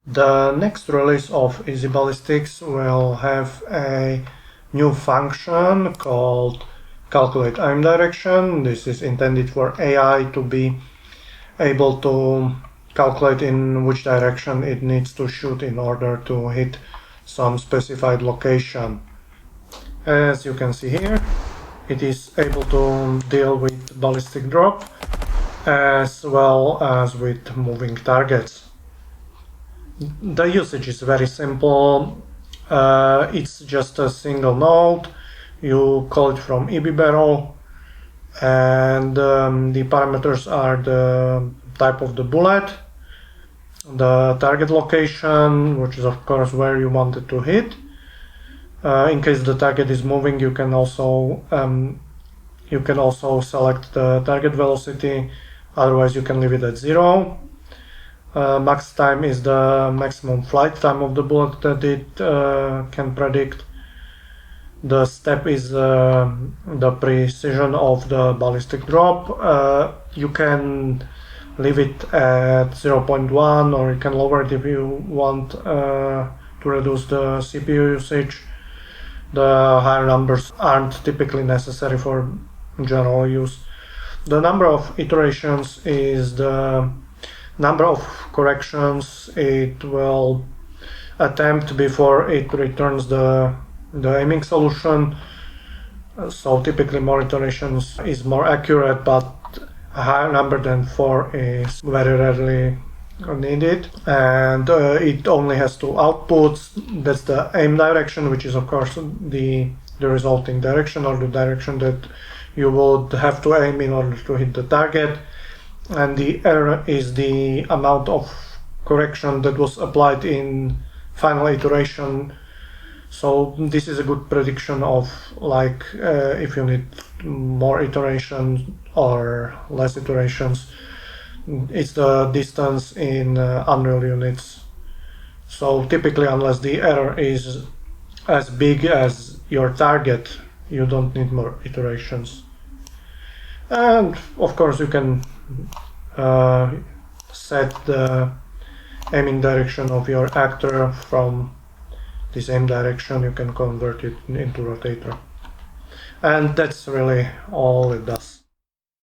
The next release of EasyBallistics will have a new function called CalculateAimDirection. This is intended for AI to be able to calculate in which direction it needs to shoot in order to hit some specified location. As you can see here, it is able to deal with ballistic drop as well as with moving targets. The usage is very simple. It's just a single node. You call it from EasyBallistics, and the parameters are the type of the bullet, the target location, which is of course where you want it to hit. In case the target is moving, you can also select the target velocity. Otherwise, you can leave it at 0. Max time is the maximum flight time of the bullet that it can predict. The step is the precision of the ballistic drop. You can leave it at 0.1, or you can lower it if you want to reduce the CPU usage. The higher numbers aren't typically necessary for general use. The number of iterations is the number of corrections it will attempt before it returns the aiming solution. So typically more iterations is more accurate, but a higher number than 4 is very rarely needed. And it only has 2 outputs. That's the aim direction, which is of course the resulting direction, or the direction that you would have to aim in order to hit the target. And the error is the amount of correction that was applied in final iteration. So this is a good prediction of if you need more iterations or less iterations. It's the distance in Unreal units. So typically, unless the error is as big as your target, you don't need more iterations. And of course, you can set the aiming direction of your actor from this aim direction. You can convert it into rotator. And that's really all it does.